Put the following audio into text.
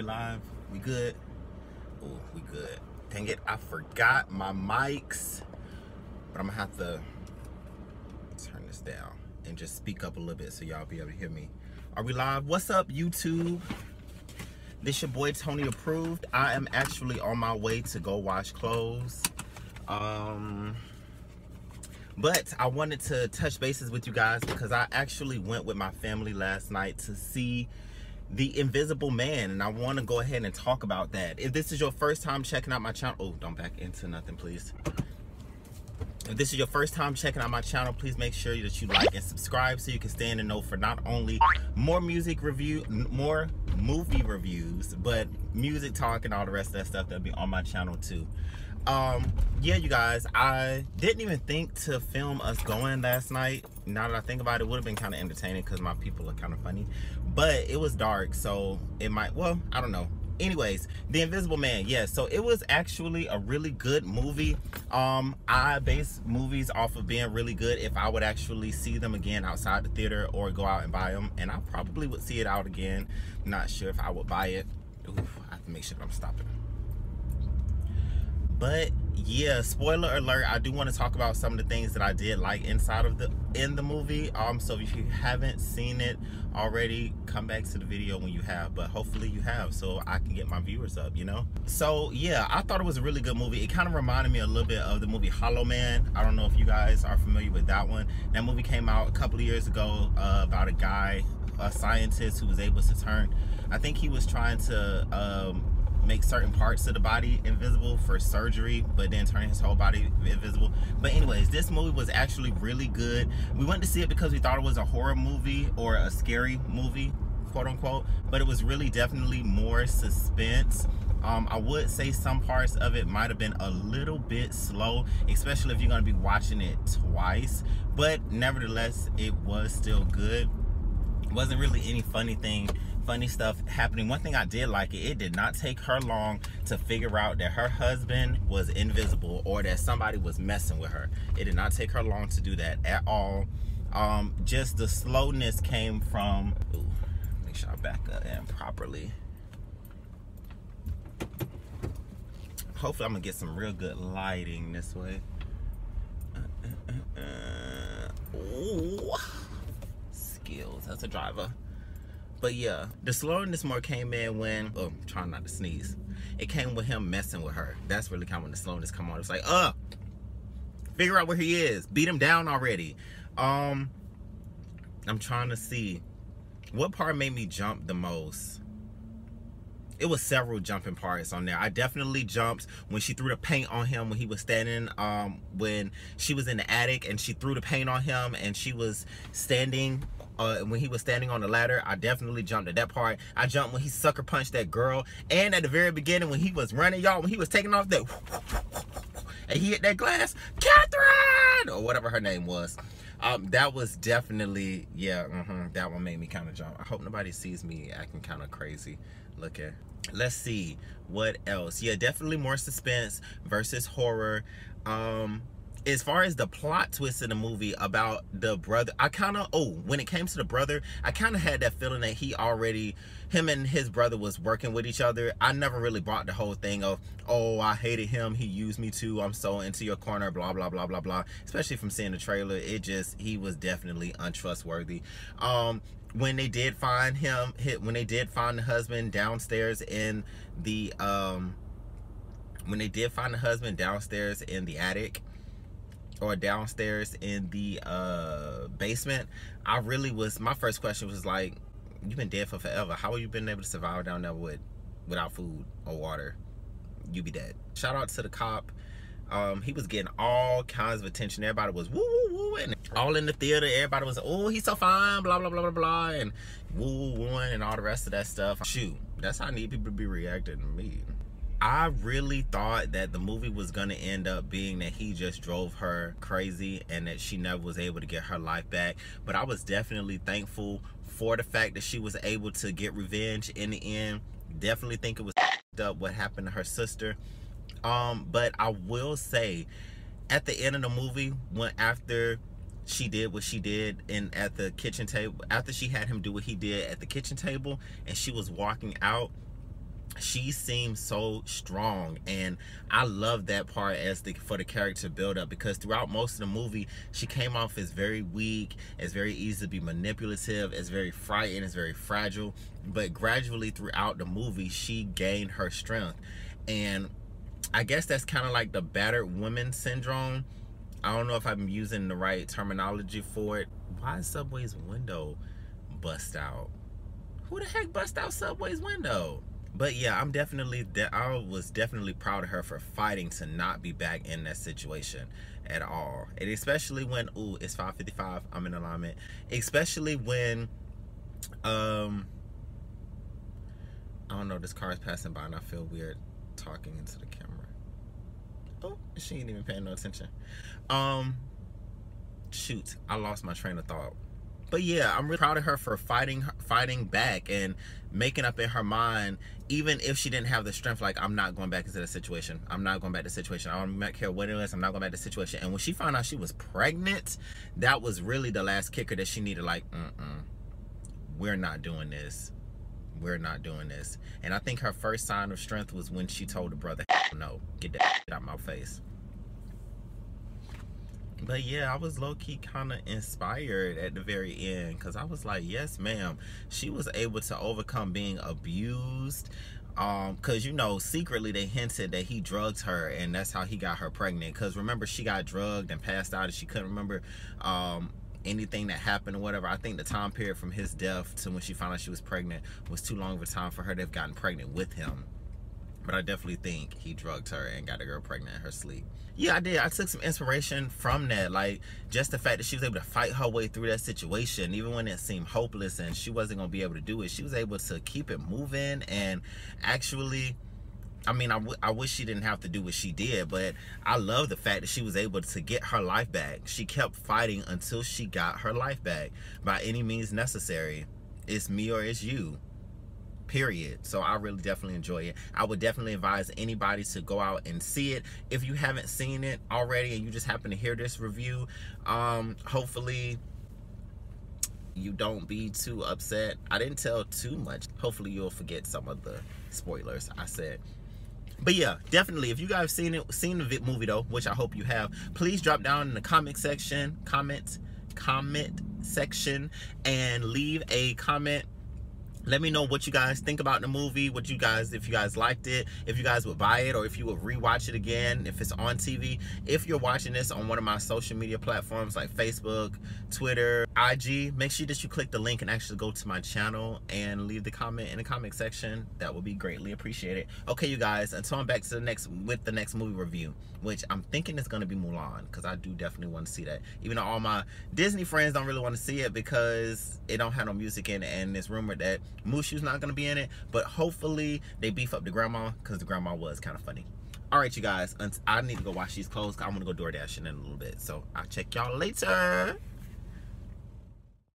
we live? We good? Oh, we good. Dang it, I forgot my mics. But I'm gonna have to turn this down and just speak up a little bit so y'all be able to hear me. Are we live? What's up, YouTube? This your boy Tony Approved. I am actually on my way to go wash clothes. But I wanted to touch bases with you guys because I actually went with my family last night to see The Invisible Man, and I want to go ahead and talk about that. If this is your first time checking out my channel, oh, don't back into nothing, please. If this is your first time checking out my channel, please make sure that you like and subscribe so you can stay in the know for not only more movie reviews, but music talk and all the rest of that stuff that'll be on my channel too. Yeah, you guys, I didn't even think to film us going last night. Now that I think about it, it would have been kind of entertaining because my people are kind of funny, but it was dark, so it might, well, I don't know. Anyways, The Invisible Man, yeah, so it was actually a really good movie. I base movies off of being really good if I would actually see them again outside the theater or go out and buy them, and I probably would see it out again. Not sure if I would buy it. Oof, I have to make sure that I'm stopping. But yeah, spoiler alert, I do want to talk about some of the things that I did like in the movie. So if you haven't seen it already, come back to the video when you have, but hopefully you have so I can get my viewers up, you know. So yeah, I thought it was a really good movie. It kind of reminded me a little bit of the movie Hollow Man. I don't know if you guys are familiar with that one. That movie came out a couple of years ago about a guy, a scientist who was able to turn, I think he was trying to make certain parts of the body invisible for surgery, but then turn his whole body invisible. But anyways, this movie was actually really good. We went to see it because we thought it was a horror movie or a scary movie, quote unquote, but it was really definitely more suspense. I would say some parts of it might have been a little bit slow, especially if you're going to be watching it twice, but nevertheless it was still good. It wasn't really any funny stuff happening. One thing I did like, it did not take her long to figure out that her husband was invisible or that somebody was messing with her. It did not take her long to do that at all. Just the slowness came from, ooh, make sure I back up in properly. Hopefully I'm gonna get some real good lighting this way. Ooh, skills as a driver. But yeah, the slowness more came in when, oh, I'm trying not to sneeze. It came with him messing with her. That's really kind of when the slowness come on. It's like, figure out where he is. Beat him down already. I'm trying to see what part made me jump the most. It was several jumping parts on there. I definitely jumped when she threw the paint on him when he was standing, when she was in the attic and she threw the paint on him and she was standing, when he was standing on the ladder. I definitely jumped at that part. I jumped when he sucker punched that girl, and at the very beginning when he was running, y'all, when he was taking off that and he hit that glass, Catherine, or whatever her name was. That was definitely, yeah, that one made me kind of jump. I hope nobody sees me acting kind of crazy. Look at, let's see what else. Yeah, definitely more suspense versus horror. As far as the plot twist in the movie about the brother, I kind of, when it came to the brother, I kind of had that feeling that him and his brother was working with each other. I never really bought the whole thing of, oh, I hated him, he used me too, I'm so into your corner, blah, blah, blah, blah, blah. Especially from seeing the trailer, he was definitely untrustworthy. When they did find the husband downstairs in the, attic, or downstairs in the basement, my first question was like, you've been dead for forever. How have you been able to survive down there without food or water? You be dead. Shout out to the cop. He was getting all kinds of attention. Everybody was woo woo woo, and all in the theater, everybody was, oh, he's so fine, blah blah blah blah blah, and woo woo and all the rest of that stuff. Shoot, that's how I need people to be reacting to me. I really thought that the movie was gonna end up being that he just drove her crazy and that she never was able to get her life back. But I was definitely thankful for the fact that she was able to get revenge in the end. Definitely think it was up what happened to her sister. But I will say, at the end of the movie, after she did what she did at the kitchen table, after she had him do what he did at the kitchen table and she was walking out, she seems so strong, and I love that part for the character build up, because throughout most of the movie she came off as very weak, as very easy to be manipulative, as very frightened, as very fragile. But gradually throughout the movie she gained her strength, and I guess that's kind of like the battered woman syndrome. I don't know if I'm using the right terminology for it. Why is Subway's window bust out? Who the heck bust out Subway's window? But yeah, I was definitely proud of her for fighting to not be back in that situation at all. And especially when, ooh, it's 5:55, I'm in alignment. Especially when, I don't know, this car is passing by and I feel weird talking into the camera. Oh, she ain't even paying no attention. Shoot, I lost my train of thought. But yeah, I'm really proud of her for fighting back and making up in her mind, even if she didn't have the strength, like, I'm not going back into the situation. I'm not going back to the situation. I don't care what it is. I'm not going back to the situation. And when she found out she was pregnant, that was really the last kicker that she needed. Like, we're not doing this. We're not doing this. And I think her first sign of strength was when she told her brother, no, get that out of my face. But yeah, I was low-key kind of inspired at the very end, because I was like, yes ma'am, she was able to overcome being abused, because, you know, secretly they hinted that he drugged her and that's how he got her pregnant. Because remember, she got drugged and passed out and she couldn't remember anything that happened or whatever. I think the time period from his death to when she found out she was pregnant was too long of a time for her to have gotten pregnant with him. But I definitely think he drugged her and got a girl pregnant in her sleep. Yeah, I did. I took some inspiration from that. Like, just the fact that she was able to fight her way through that situation, even when it seemed hopeless and she wasn't going to be able to do it. She was able to keep it moving and actually, I mean, I wish she didn't have to do what she did, but I love the fact that she was able to get her life back. She kept fighting until she got her life back by any means necessary. It's me or it's you. Period. So I really definitely enjoy it. I would definitely advise anybody to go out and see it. If you haven't seen it already and you just happen to hear this review, hopefully you don't be too upset. I didn't tell too much. Hopefully you'll forget some of the spoilers I said. But yeah, definitely, if you guys seen the movie though, which I hope you have, please drop down in the comment section and leave a comment. Let me know what you guys think about the movie, if you guys liked it, if you guys would buy it, or if you would rewatch it again, if it's on TV. If you're watching this on one of my social media platforms like Facebook, Twitter, IG, make sure that you click the link and actually go to my channel and leave the comment in the comment section. That would be greatly appreciated. Okay, you guys, until I'm back to the next movie review, which I'm thinking is going to be Mulan, because I do definitely want to see that. Even though all my Disney friends don't really want to see it because it don't have no music in it, and it's rumored that Mushu's not going to be in it, but hopefully they beef up the grandma, because the grandma was kind of funny. All right, you guys, I need to go wash these clothes, because I'm going to go DoorDash in a little bit. So I'll check y'all later.